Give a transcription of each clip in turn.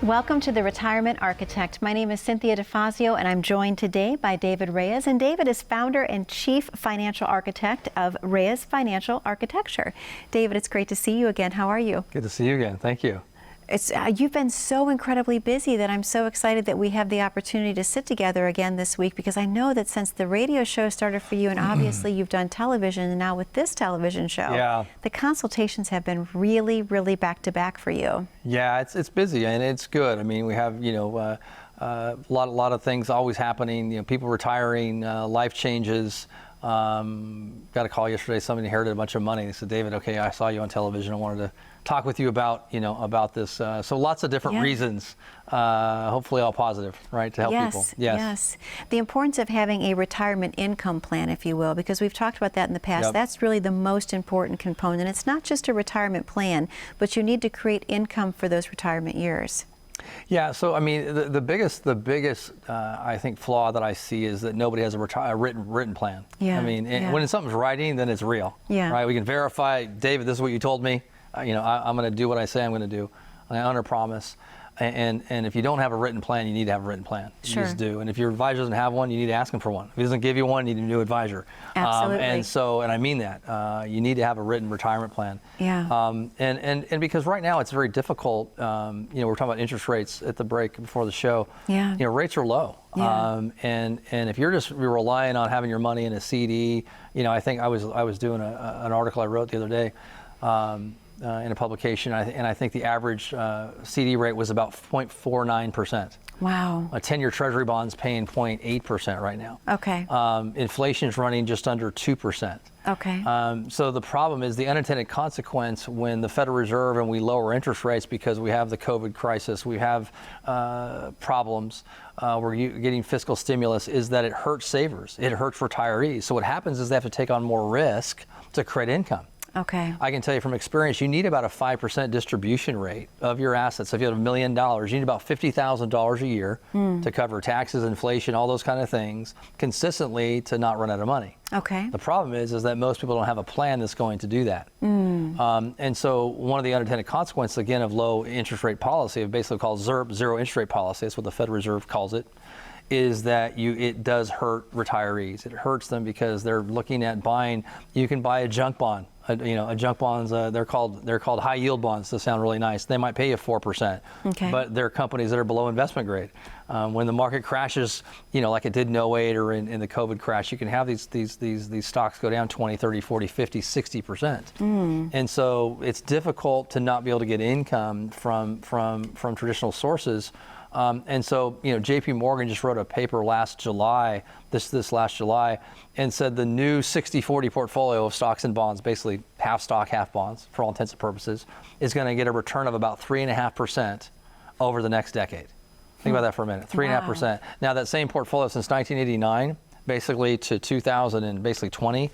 Welcome to The Retirement Architect. My name is Cynthia Defazio, and I'm joined today by David Reyes. And David is founder and chief financial architect of Reyes Financial Architecture. David, it's great to see you again. How are you? Good to see you again. Thank you. You've been so incredibly busy that I'm so excited that we have the opportunity to sit together again this week, because I know that since the radio show started for you, and obviously you've done television, and now with this television show, the consultations have been really back to back for you. Yeah, it's busy and it's good. I mean, we have a lot of things always happening. People retiring, life changes. Got a call yesterday. Somebody inherited a bunch of money. They said, "David, okay, I saw you on television. I wanted to talk with you about about this." So lots of different reasons. Hopefully, all positive, right, to help people. Yes. The importance of having a retirement income plan, if you will, because we've talked about that in the past. That's really the most important component. It's not just a retirement plan, but you need to create income for those retirement years. Yeah, so I mean, the biggest I think flaw that I see is that nobody has a written plan. I mean, when something's writing, then it's real. Right? We can verify, David, this is what you told me. I'm going to do what I say I'm going to do. I honor promise. And if you don't have a written plan, you need to have a written plan. You just do. And if your advisor doesn't have one, you need to ask him for one. If he doesn't give you one, you need a new advisor. Absolutely. And I mean that. You need to have a written retirement plan. And because right now it's very difficult. We're talking about interest rates at the break before the show. Rates are low. And if you're relying on having your money in a CD, I think I was doing an article I wrote the other day. In a publication, and I think the average CD rate was about 0.49%. Wow. A 10-year Treasury bond's paying 0.8% right now. Okay. Inflation's running just under 2%. Okay. So the problem is the unintended consequence when the Federal Reserve and we lower interest rates because we have the COVID crisis, we have problems, we're getting fiscal stimulus, is that it hurts savers, it hurts retirees. So what happens is they have to take on more risk to create income. Okay. I can tell you from experience, you need about a 5% distribution rate of your assets. So if you have $1 million, you need about $50,000 a year to cover taxes, inflation, all those kind of things, consistently to not run out of money. Okay. The problem is that most people don't have a plan that's going to do that. And so one of the unintended consequences, again, of low interest rate policy, of basically called ZIRP, zero interest rate policy, that's what the Federal Reserve calls it, is that it does hurt retirees. It hurts them because they're looking at buying. You can buy a junk bond. A junk bonds. They're called high yield bonds to sound really nice. They might pay you 4%, but they're companies that are below investment grade. When the market crashes, like it did in 08 or in the COVID crash, you can have these stocks go down 20, 30, 40, 50, 60%. And so it's difficult to not be able to get income from traditional sources. And so, JP Morgan just wrote a paper last July, this last July, and said the new 60-40 portfolio of stocks and bonds, basically half stock, half bonds, for all intents and purposes, is going to get a return of about 3.5% over the next decade. Think about that for a minute, 3.5%. Now, that same portfolio since 1989, basically to 2000 and basically 20,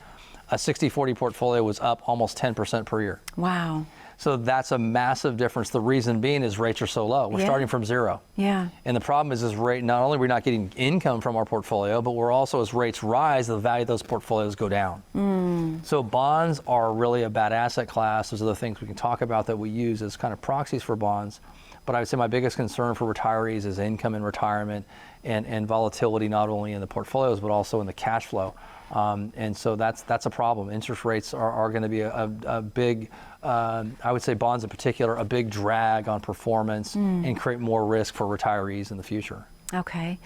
a 60-40 portfolio was up almost 10% per year. Wow. So that's a massive difference. The reason being is rates are so low. We're starting from zero. And the problem is rate, not only are we not getting income from our portfolio, but we're also, as rates rise, the value of those portfolios go down. So bonds are really a bad asset class. Those are the things we can talk about that we use as kind of proxies for bonds. But I would say my biggest concern for retirees is income in retirement and volatility, not only in the portfolios, but also in the cash flow. And so that's a problem. Interest rates are going to be a big, I would say bonds in particular, a big drag on performance and create more risk for retirees in the future. Okay.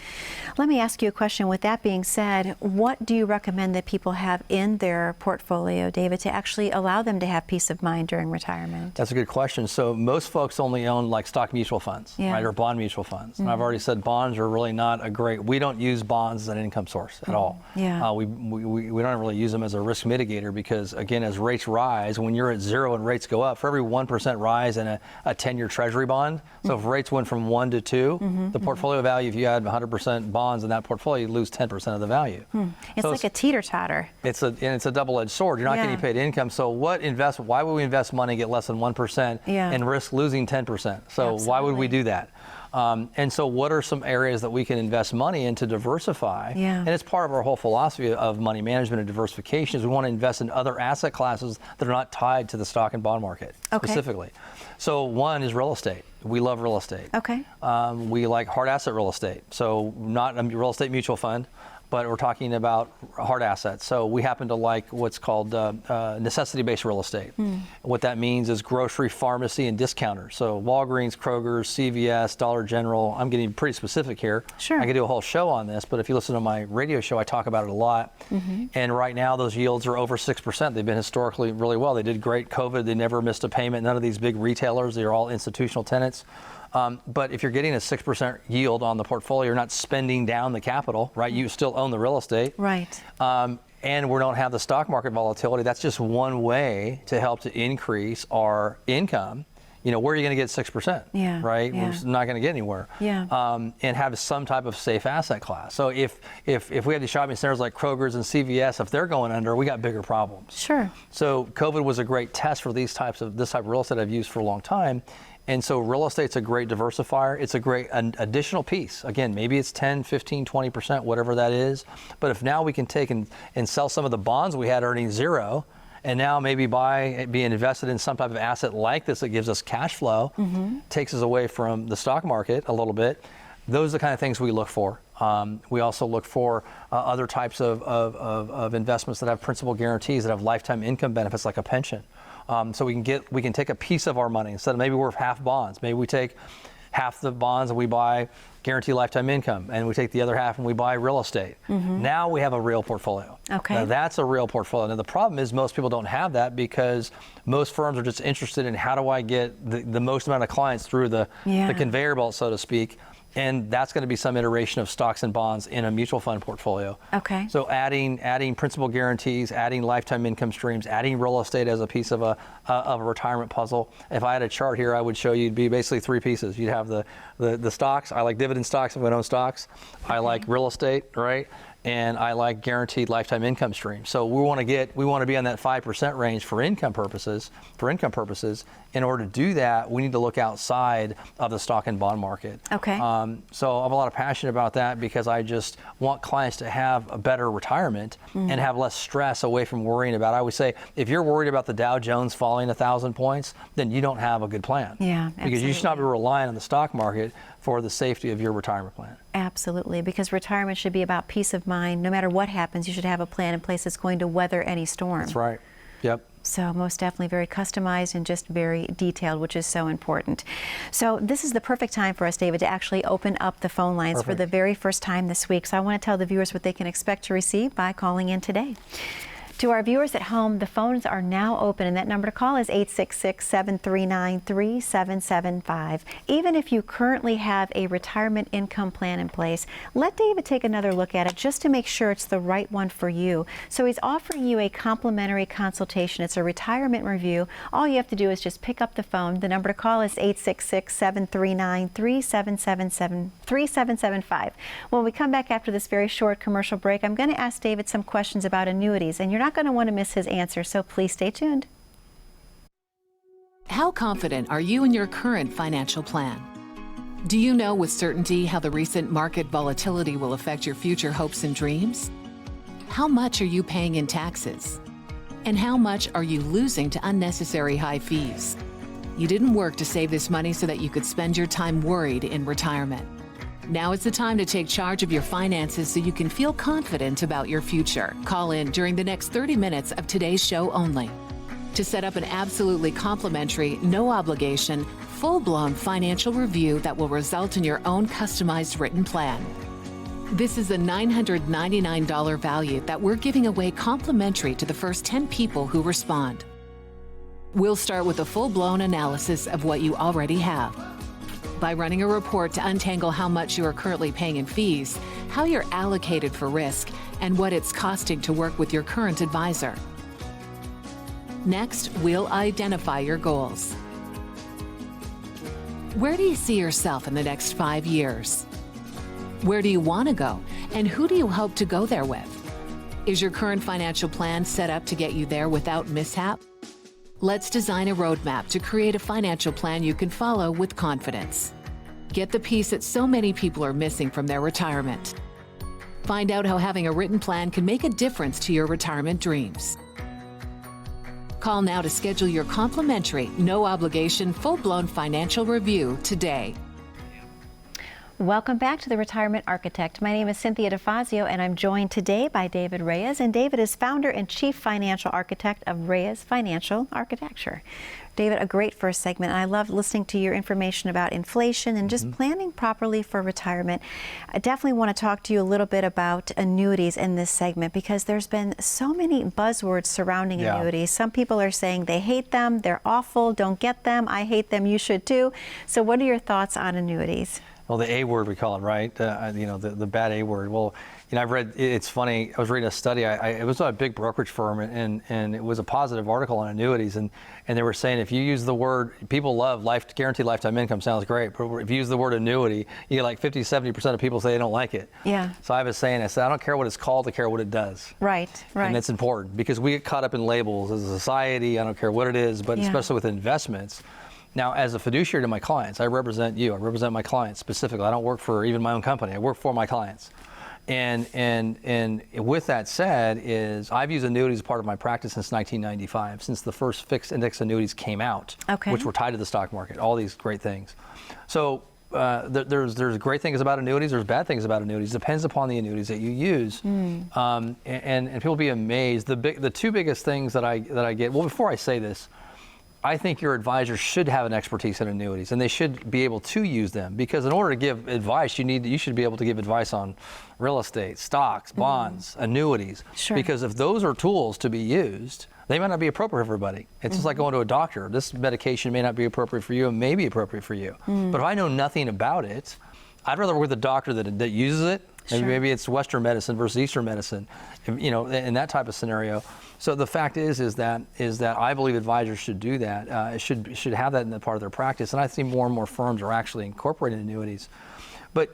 Let me ask you a question. With that being said, what do you recommend that people have in their portfolio, David, to actually allow them to have peace of mind during retirement? That's a good question. So most folks only own like stock mutual funds, right, or bond mutual funds. And I've already said bonds are really not we don't use bonds as an income source at all. We don't really use them as a risk mitigator because, again, as rates rise, when you're at zero and rates go up, for every 1% rise in a 10-year Treasury bond, so if rates went from 1 to 2, the portfolio value, if you had 100% bonds in that portfolio, you lose 10% of the value. It's like a teeter-totter. It's a double-edged sword. You're not getting paid income. So why would we invest money, get less than 1% and risk losing 10%? So why would we do that? And so what are some areas that we can invest money in to diversify? And it's part of our whole philosophy of money management and diversification is we want to invest in other asset classes that are not tied to the stock and bond market specifically. So one is real estate. We love real estate. Okay. We like hard asset real estate. So not a real estate mutual fund, but we're talking about hard assets. So we happen to like what's called necessity-based real estate. What that means is grocery, pharmacy, and discounters. So Walgreens, Kroger's, CVS, Dollar General. I'm getting pretty specific here. Sure. I could do a whole show on this, but if you listen to my radio show, I talk about it a lot. And right now, those yields are over 6%. They've been historically really well. They did great COVID. They never missed a payment. None of these big retailers. They're all institutional tenants. But if you're getting a 6% yield on the portfolio, you're not spending down the capital, right? You still own the real estate. Right. And we don't have the stock market volatility. That's just one way to help to increase our income. You know, where are you going to get 6%? Yeah, right? yeah. We're just not going to get anywhere. Yeah. And have some type of safe asset class. So if we had these shopping centers like Kroger's and CVS, if they're going under, we got bigger problems. Sure. So COVID was a great test for this type of real estate I've used for a long time. And so real estate's a great diversifier. It's a great additional piece. Again, maybe it's 10, 15, 20%, whatever that is. But if now we can take and sell some of the bonds we had earning zero, and now maybe being invested in some type of asset like this that gives us cash flow, takes us away from the stock market a little bit, those are the kind of things we look for. We also look for other types of investments that have principal guarantees, that have lifetime income benefits like a pension. So we can take a piece of our money instead of maybe we're half bonds. Maybe we take half the bonds and we buy guaranteed lifetime income, and we take the other half and we buy real estate. Now we have a real portfolio. Okay. Now that's a real portfolio. Now the problem is most people don't have that because most firms are just interested in how do I get the most amount of clients through the conveyor belt, so to speak. And that's going to be some iteration of stocks and bonds in a mutual fund portfolio. Okay. So adding principal guarantees, adding lifetime income streams, adding real estate as a piece of a retirement puzzle. If I had a chart here, I would show you it'd be basically three pieces. You'd have the stocks. I like dividend stocks if we own stocks. I like real estate, right? And I like guaranteed lifetime income streams. So we want to be on that 5% range for income purposes. In order to do that, we need to look outside of the stock and bond market. Okay. So I have a lot of passion about that because I just want clients to have a better retirement and have less stress away from worrying about. I always say, if you're worried about the Dow Jones falling 1,000 points, then you don't have a good plan. Yeah, because you should not be relying on the stock market for the safety of your retirement plan. Absolutely, because retirement should be about peace of mind. No matter what happens, you should have a plan in place that's going to weather any storm. That's right. Yep. So most definitely very customized and just very detailed, which is so important. So this is the perfect time for us, David, to actually open up the phone lines for the very first time this week. So I want to tell the viewers what they can expect to receive by calling in today. To our viewers at home, the phones are now open, and that number to call is 866-739-3775. Even if you currently have a retirement income plan in place, let David take another look at it just to make sure it's the right one for you. So he's offering you a complimentary consultation. It's a retirement review. All you have to do is just pick up the phone. The number to call is 866-739-3775. When we come back after this very short commercial break, I'm going to ask David some questions about annuities, and you're not going to want to miss his answer, so please stay tuned. How confident are you in your current financial plan? Do you know with certainty how the recent market volatility will affect your future hopes and dreams? How much are you paying in taxes? And how much are you losing to unnecessary high fees? You didn't work to save this money so that you could spend your time worried in retirement. Now is the time to take charge of your finances so you can feel confident about your future. Call in during the next 30 minutes of today's show only to set up an absolutely complimentary, no obligation, full-blown financial review that will result in your own customized written plan. This is a $999 value that we're giving away complimentary to the first 10 people who respond. We'll start with a full-blown analysis of what you already have, by running a report to untangle how much you are currently paying in fees, how you're allocated for risk, and what it's costing to work with your current advisor. Next, we'll identify your goals. Where do you see yourself in the next 5 years? Where do you want to go, and who do you hope to go there with? Is your current financial plan set up to get you there without mishap? Let's design a roadmap to create a financial plan you can follow with confidence. Get the piece that so many people are missing from their retirement. Find out how having a written plan can make a difference to your retirement dreams. Call now to schedule your complimentary, no obligation, full-blown financial review today. Welcome back to The Retirement Architect. My name is Cynthia Defazio, and I'm joined today by David Reyes. And David is founder and chief financial architect of Reyes Financial Architecture. David, a great first segment. I love listening to your information about inflation and just planning properly for retirement. I definitely want to talk to you a little bit about annuities in this segment because there's been so many buzzwords surrounding annuities. Some people are saying they hate them, they're awful, don't get them, I hate them, you should too. So what are your thoughts on annuities? Well, the A word we call it, right? The bad A word. Well, I've read, it's funny, I was reading a study, it was a big brokerage firm, and it was a positive article on annuities, and they were saying if you use the word, people love guaranteed lifetime income, sounds great, but if you use the word annuity, you get like 50-70% of people say they don't like it. Yeah. So I was saying, I said, I don't care what it's called, I care what it does. Right. And that's important, because we get caught up in labels as a society, I don't care what it is, but especially with investments. Now, as a fiduciary to my clients, I represent you. I represent my clients specifically. I don't work for even my own company. I work for my clients. And with that said, I've used annuities as part of my practice since 1995, since the first fixed index annuities came out, which were tied to the stock market. All these great things. So there's great things about annuities. There's bad things about annuities. Depends upon the annuities that you use. And people be amazed. The two biggest things that I get. Well, before I say this, I think your advisor should have an expertise in annuities, and they should be able to use them, because in order to give advice, you should be able to give advice on real estate, stocks, bonds, annuities. Sure. Because if those are tools to be used, they might not be appropriate for everybody. It's just like going to a doctor. This medication may not be appropriate for you, and may be appropriate for you. But if I know nothing about it, I'd rather work with a doctor that uses it. Sure. Maybe it's Western medicine versus Eastern medicine, in that type of scenario. So the fact is that I believe advisors should do that. Should have that in the part of their practice. And I see more and more firms are actually incorporating annuities. But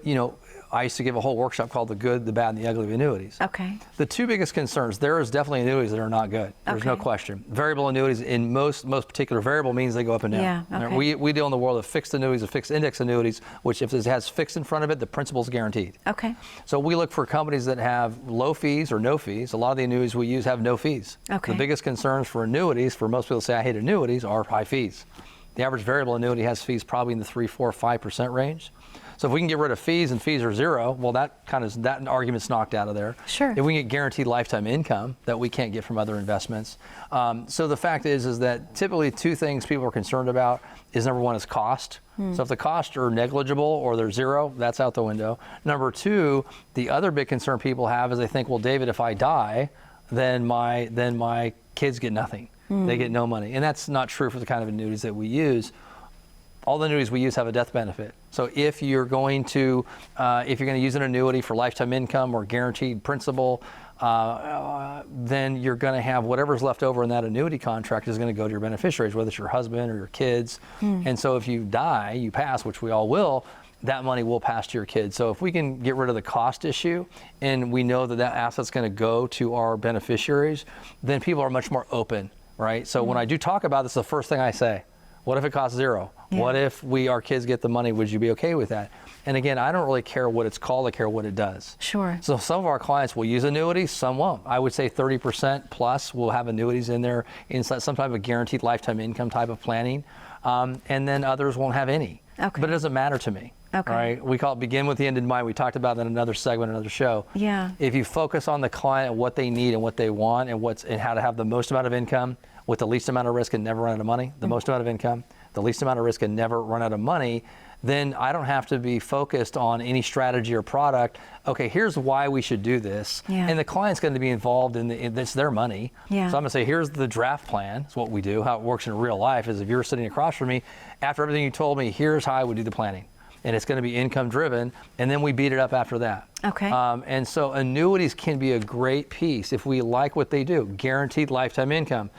I used to give a whole workshop called The Good, the Bad, and the Ugly of Annuities. Okay. The two biggest concerns, there is definitely annuities that are not good. There's no question. Variable annuities, in most particular, variable means they go up and down. Yeah, okay. We deal in the world of fixed annuities, of fixed index annuities, which if it has fixed in front of it, the principal is guaranteed. Okay. So we look for companies that have low fees or no fees. A lot of the annuities we use have no fees. Okay. The biggest concerns for annuities, for most people say I hate annuities, are high fees. The average variable annuity has fees probably in the 3, 4, 5% range. So if we can get rid of fees and fees are zero, well, that argument's knocked out of there. Sure. If we can get guaranteed lifetime income that we can't get from other investments. So the fact is that typically two things people are concerned about is, number one, is cost. So if the costs are negligible or they're zero, that's out the window. Number two, the other big concern people have is they think, well, David, if I die, then my kids get nothing. They get no money. And that's not true for the kind of annuities that we use. All the annuities we use have a death benefit. So if you're going to use an annuity for lifetime income or guaranteed principal, then you're going to have whatever's left over in that annuity contract is going to go to your beneficiaries, whether it's your husband or your kids. And so if you die, you pass, which we all will, that money will pass to your kids. So if we can get rid of the cost issue, and we know that asset's going to go to our beneficiaries, then people are much more open, right? So when I do talk about this, the first thing I say, what if it costs zero? Yeah. What if our kids get the money? Would you be okay with that? And again, I don't really care what it's called, I care what it does. Sure. So some of our clients will use annuities, some won't. I would say 30% plus will have annuities in there, in some type of guaranteed lifetime income type of planning. And then others won't have any. Okay. But it doesn't matter to me. Okay. Right? We call it begin with the end in mind. We talked about that in another segment, another show. Yeah. If you focus on the client and what they need and what they want and how to have the most amount of income with the least amount of risk and never run out of money, the most amount of income, the least amount of risk and never run out of money, then I don't have to be focused on any strategy or product. Okay, here's why we should do this. Yeah. And the client's going to be involved it's their money. Yeah. So I'm going to say, here's the draft plan. It's what we do. How it works in real life is if you're sitting across from me, after everything you told me, here's how I would do the planning. And it's going to be income driven, and then we beat it up after that. Okay. And so annuities can be a great piece if we like what they do. Guaranteed lifetime income.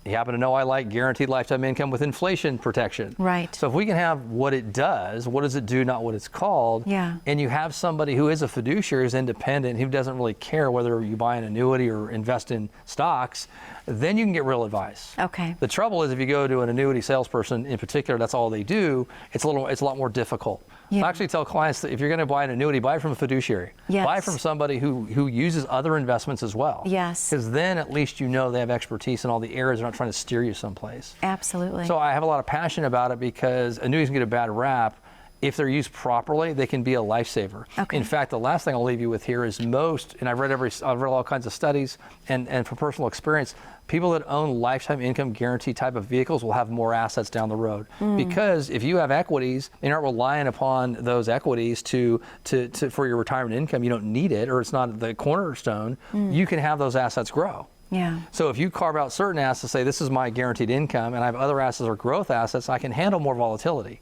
You happen to know I like guaranteed lifetime income with inflation protection. Right. So if we can have what it does, what does it do, not what it's called, and you have somebody who is a fiduciary, is independent, who doesn't really care whether you buy an annuity or invest in stocks, then you can get real advice. Okay. The trouble is if you go to an annuity salesperson in particular, that's all they do, it's a lot more difficult. Yeah. I actually tell clients that if you're going to buy an annuity, buy it from a fiduciary. Yes. Buy it from somebody who uses other investments as well. Yes. Because then at least you know they have expertise in all the areas. They're not trying to steer you someplace. Absolutely. So I have a lot of passion about it because annuities can get a bad rap. If they're used properly, they can be a lifesaver. Okay. In fact, the last thing I'll leave you with here is and I've read all kinds of studies, and from personal experience, people that own lifetime income guarantee type of vehicles will have more assets down the road. Because if you have equities, and you're not relying upon those equities for your retirement income, you don't need it, or it's not the cornerstone, you can have those assets grow. Yeah. So if you carve out certain assets, say this is my guaranteed income, and I have other assets or growth assets, I can handle more volatility.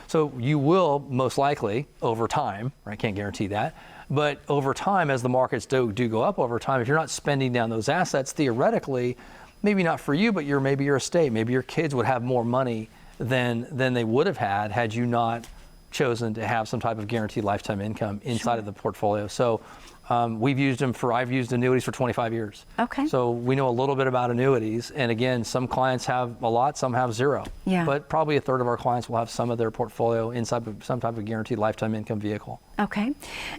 So you will most likely over time, I can't guarantee that, but over time as the markets do go up over time, if you're not spending down those assets, theoretically, maybe not for you, but maybe your estate, maybe your kids would have more money than they would have had you not chosen to have some type of guaranteed lifetime income inside of the portfolio. So I've used annuities for 25 years. Okay. So we know a little bit about annuities. And again, some clients have a lot, some have zero. Yeah. But probably a third of our clients will have some of their portfolio inside of some type of guaranteed lifetime income vehicle. Okay.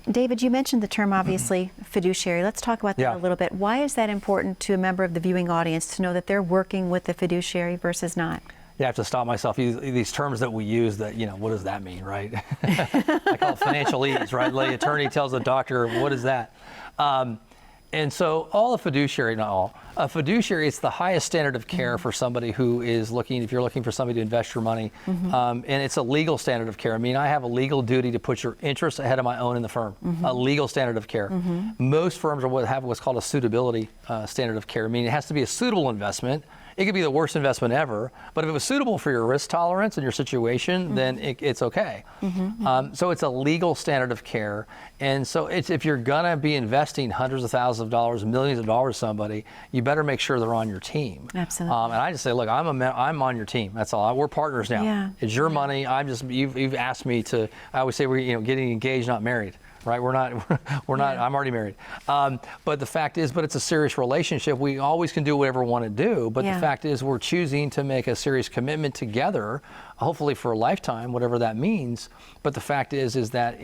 David, you mentioned the term, obviously, fiduciary. Let's talk about that a little bit. Why is that important to a member of the viewing audience to know that they're working with the fiduciary versus not? Yeah, I have to stop myself. These terms that we use that, what does that mean, right? I call it financialese, right? The attorney tells the doctor, what is that? And so a fiduciary is the highest standard of care for somebody who is if you're looking for somebody to invest your money. And it's a legal standard of care. I mean, I have a legal duty to put your interests ahead of my own in the firm, a legal standard of care. Most firms have what's called a suitability standard of care. I mean, it has to be a suitable investment. It could be the worst investment ever, but if it was suitable for your risk tolerance and your situation, then it's okay. So it's a legal standard of care. And so if you're gonna be investing hundreds of thousands of dollars, millions of dollars to somebody, you better make sure they're on your team. Absolutely. And I just say, look, I'm on your team. That's all. We're partners now. Yeah. It's your money. You've asked me to. I always say we're getting engaged, not married. Right, we're not. I'm already married. But the fact is, it's a serious relationship. We always can do whatever we want to do. But the fact is, we're choosing to make a serious commitment together, hopefully for a lifetime, whatever that means. But the fact is that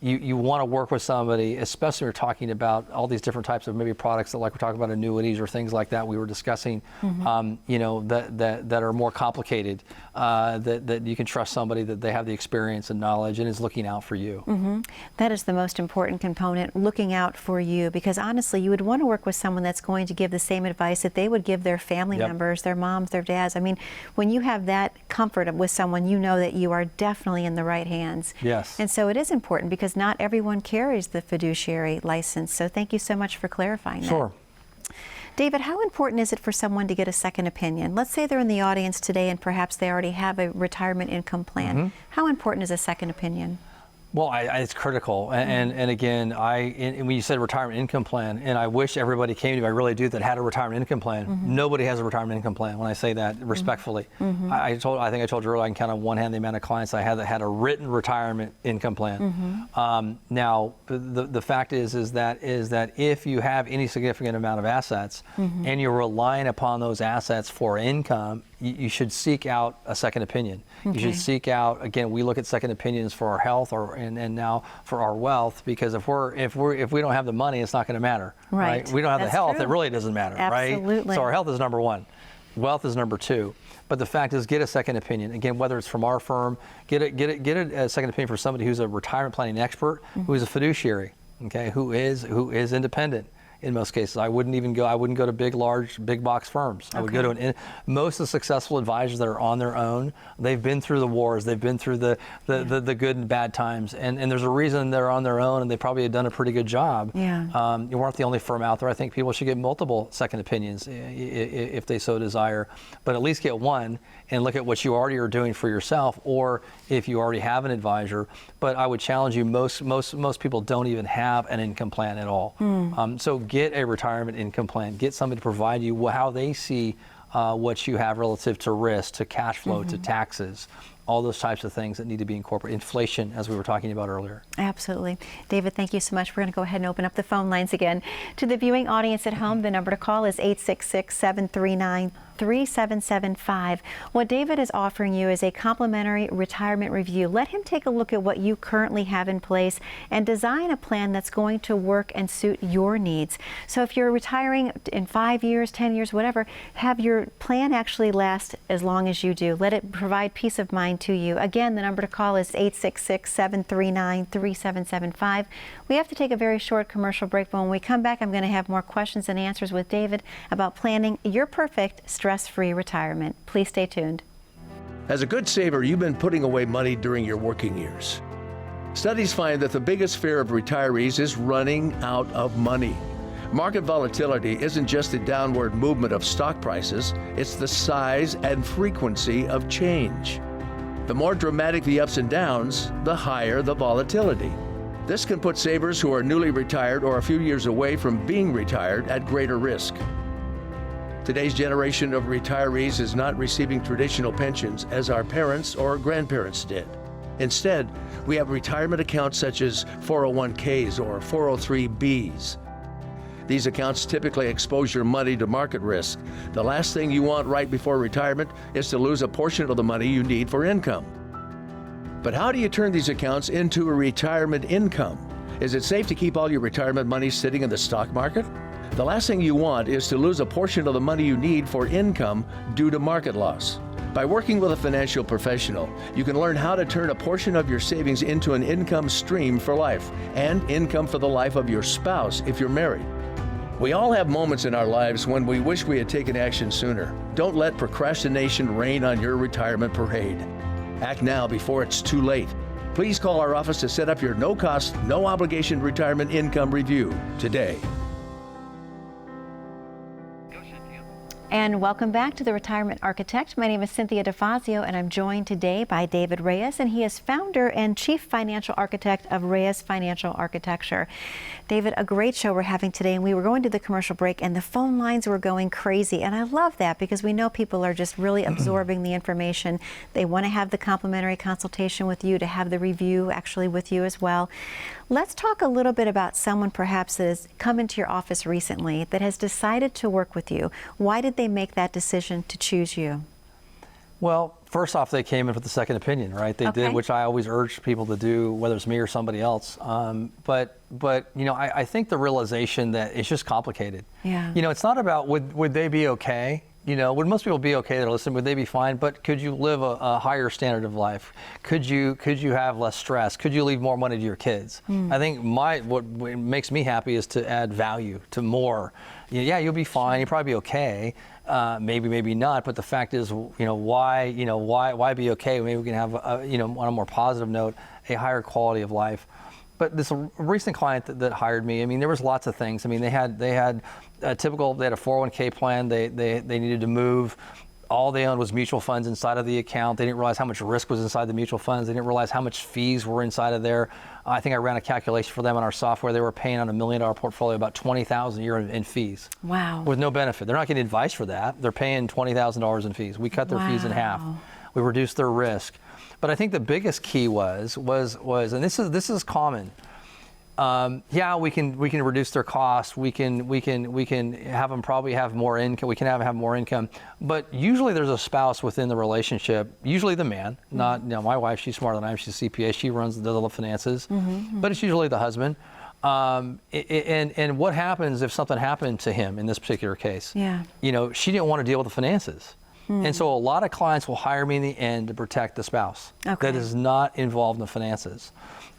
you want to work with somebody, especially when you're talking about all these different types of maybe products that, like we're talking about annuities or things like that we were discussing. That are more complicated. That you can trust somebody that they have the experience and knowledge and is looking out for you. That is the most important component, looking out for you, because honestly, you would want to work with someone that's going to give the same advice that they would give their family members, their moms, their dads. I mean, when you have that comfort with someone, you know that you are definitely in the right hands. Yes. And so it is important because not everyone carries the fiduciary license. So thank you so much for clarifying that. Sure. David, how important is it for someone to get a second opinion? Let's say they're in the audience today and perhaps they already have a retirement income plan. How important is a second opinion? Well, it's critical, and again, when you said retirement income plan, and I wish everybody came to me, I really do, that had a retirement income plan. Nobody has a retirement income plan. When I say that respectfully, I think I told you earlier, I can count on one hand the amount of clients I had that had a written retirement income plan. Now, the fact is that if you have any significant amount of assets and you're relying upon those assets for income, you should seek out a second opinion. You should seek out, again, we look at second opinions for our health and now for our wealth, because if we don't have the money, it's not going to matter. Right. We don't have the health, it really doesn't matter. Absolutely. Right? So our health is number one. Wealth is number two. But the fact is, get a second opinion. Again, whether it's from our firm, get a second opinion for somebody who's a retirement planning expert, who is a fiduciary, okay, who is independent. In most cases, I wouldn't go to big box firms. I would go to most of the successful advisors that are on their own. They've been through the wars. They've been through the good and bad times. And there's a reason they're on their own, and they probably have done a pretty good job. Yeah. You weren't the only firm out there. I think people should get multiple second opinions if they so desire, but at least get one and look at what you already are doing for yourself, or if you already have an advisor. But I would challenge you, most people don't even have an income plan at all. So get a retirement income plan. Get somebody to provide you how they see what you have relative to risk, to cash flow, to taxes, all those types of things that need to be incorporated. Inflation, as we were talking about earlier. Absolutely. David, thank you so much. We're going to go ahead and open up the phone lines again. To the viewing audience at home, the number to call is 866-739-3775. What David is offering you is a complimentary retirement review. Let him take a look at what you currently have in place and design a plan that's going to work and suit your needs. So if you're retiring in 5 years, 10 years, whatever, have your plan actually last as long as you do. Let it provide peace of mind to you. Again, the number to call is 866-739-3775. We have to take a very short commercial break, but when we come back, I'm going to have more questions and answers with David about planning your perfect stress-free retirement. Please stay tuned. As a good saver, you've been putting away money during your working years. Studies find that the biggest fear of retirees is running out of money. Market volatility isn't just the downward movement of stock prices, it's the size and frequency of change. The more dramatic the ups and downs, the higher the volatility. This can put savers who are newly retired or a few years away from being retired at greater risk. Today's generation of retirees is not receiving traditional pensions as our parents or grandparents did. Instead, we have retirement accounts such as 401ks or 403bs. These accounts typically expose your money to market risk. The last thing you want right before retirement is to lose a portion of the money you need for income. But how do you turn these accounts into a retirement income? Is it safe to keep all your retirement money sitting in the stock market? The last thing you want is to lose a portion of the money you need for income due to market loss. By working with a financial professional, you can learn how to turn a portion of your savings into an income stream for life and income for the life of your spouse if you're married. We all have moments in our lives when we wish we had taken action sooner. Don't let procrastination reign on your retirement parade. Act now before it's too late. Please call our office to set up your no-cost, no-obligation retirement income review today. And welcome back to The Retirement Architect. My name is Cynthia Defazio, and I'm joined today by David Reyes, and he is founder and chief financial architect of Reyes Financial Architecture. David, a great show we're having today, and we were going to the commercial break, and the phone lines were going crazy, and I love that because we know people are just really absorbing the information. They want to have the complimentary consultation with you, to have the review actually with you as well. Let's talk a little bit about someone perhaps that has come into your office recently that has decided to work with you. Why did they make that decision to choose you? Well, first off, they came in with a second opinion, right? They did, which I always urge people to do, whether it's me or somebody else. But you know, I think the realization that it's just complicated. Yeah. You know, it's not about would they be okay? You know, would most people be okay that listen? Would they be fine? But could you live a higher standard of life? Could you have less stress? Could you leave more money to your kids? I think what makes me happy is to add value to more. Yeah, you'll be fine. You'll probably be okay. Maybe not. But the fact is, why be okay? Maybe we can have, on a more positive note, a higher quality of life. But this recent client that hired me, I mean, there was lots of things. I mean, they had a 401k plan. They needed to move. All they owned was mutual funds inside of the account. They didn't realize how much risk was inside the mutual funds. They didn't realize how much fees were inside of there. I think I ran a calculation for them on our software. They were paying on $1 million portfolio about $20,000 a year in fees. Wow. With no benefit. They're not getting advice for that. They're paying $20,000 in fees. We cut their fees in half. We reduced their risk. But I think the biggest key was, and this is common. We can reduce their costs. We can have them probably have more income. We can have more income. But usually there's a spouse within the relationship. Usually the man. Not my wife. She's smarter than I am. She's a CPA. She does all the finances. But it's usually the husband. And what happens if something happened to him in this particular case? Yeah. She didn't want to deal with the finances. And so a lot of clients will hire me in the end to protect the spouse that is not involved in the finances.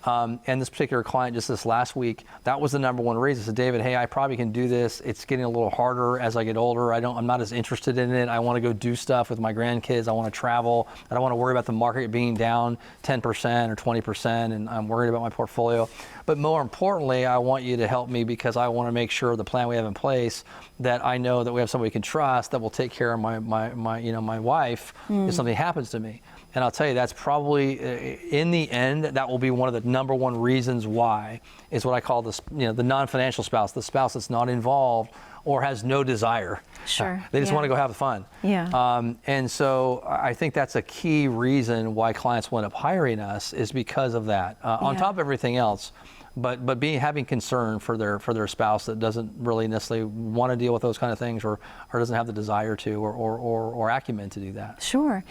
And this particular client, just this last week, that was the number one reason. So David, hey, I probably can do this. It's getting a little harder as I get older. I'm not as interested in it. I want to go do stuff with my grandkids. I want to travel. I don't want to worry about the market being down 10% or 20%, and I'm worried about my portfolio. But more importantly, I want you to help me because I want to make sure the plan we have in place that I know that we have somebody we can trust that will take care of my wife if something happens to me. And I'll tell you, that's probably, in the end, that will be one of the number one reasons why is what I call this, the non-financial spouse, the spouse that's not involved or has no desire. Sure. They just Yeah. want to go have fun. Yeah. And so I think that's a key reason why clients wind up hiring us, is because of that. On Yeah. top of everything else, but having concern for their spouse that doesn't really necessarily want to deal with those kind of things, or doesn't have the desire to, or acumen to do that. Sure.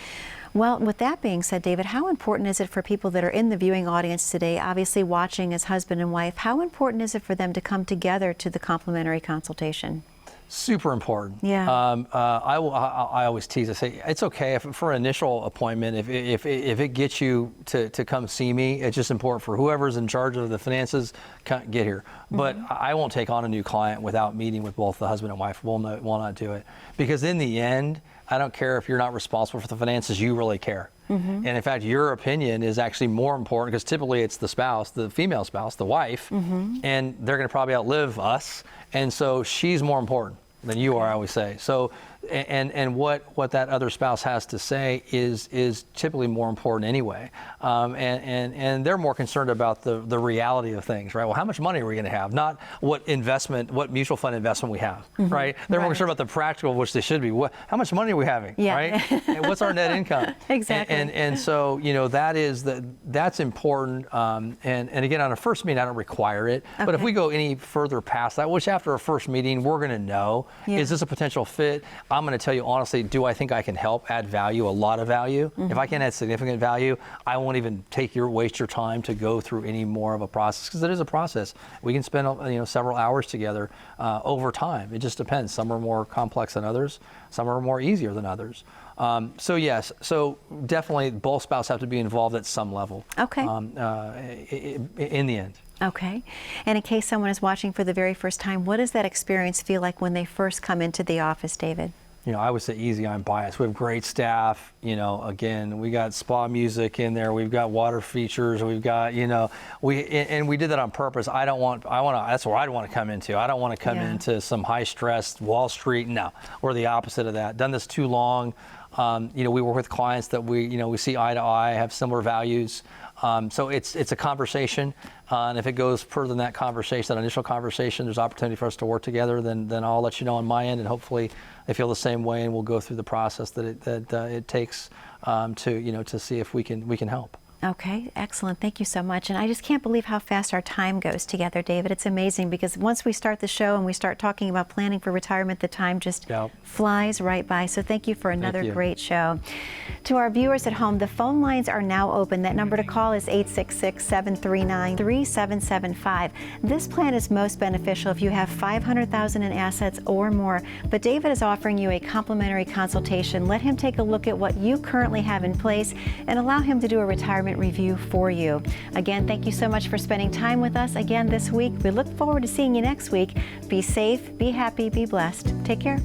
Well, with that being said, David, how important is it for people that are in the viewing audience today, obviously watching as husband and wife, how important is it for them to come together to the complimentary consultation? Super important. Yeah. I always tease. I say it's okay if for an initial appointment, if it gets you to come see me, it's just important for whoever's in charge of the finances get here. But I won't take on a new client without meeting with both the husband and wife. We'll not do it, because in the end, I don't care if you're not responsible for the finances. You really care. And in fact, your opinion is actually more important, because typically it's the spouse, the female spouse, the wife, and they're going to probably outlive us. And so she's more important than you are, I always say. So, and what that other spouse has to say is typically more important anyway. And they're more concerned about the reality of things, right? Well, how much money are we going to have? Not what mutual fund investment we have, right? They're more concerned about the practical, which they should be. How much money are we having, right? And what's our net income? Exactly. And so, that's important. And again, on a first meeting, I don't require it. But if we go any further past that, which after a first meeting, we're going to know, is this a potential fit? I'm going to tell you honestly, do I think I can help add value, a lot of value? If I can add significant value, I won't even waste your time to go through any more of a process, because it is a process. We can spend several hours together over time. It just depends. Some are more complex than others. Some are more easier than others. So yes, so definitely both spouses have to be involved at some level. Okay. In the end. Okay. And in case someone is watching for the very first time, what does that experience feel like when they first come into the office, David? I would say easy on bias. We have great staff. Again, we got spa music in there. We've got water features. We've got, we did that on purpose. That's where I'd want to come into. I don't want to come into some high stress Wall Street. No, we're the opposite of that. Done this too long. We work with clients that we see eye to eye, have similar values. So it's a conversation, and if it goes further than that initial conversation, there's opportunity for us to work together. Then I'll let you know on my end, and hopefully they feel the same way, and we'll go through the process that it takes to see if we can help. Okay, excellent. Thank you so much. And I just can't believe how fast our time goes together, David. It's amazing, because once we start the show and we start talking about planning for retirement, the time just flies right by. So thank you for another great show. To our viewers at home, the phone lines are now open. That number to call is 866-739-3775. This plan is most beneficial if you have $500,000 in assets or more. But David is offering you a complimentary consultation. Let him take a look at what you currently have in place and allow him to do a retirement review for you. Again, thank you so much for spending time with us again this week. We look forward to seeing you next week. Be safe, be happy, be blessed. Take care.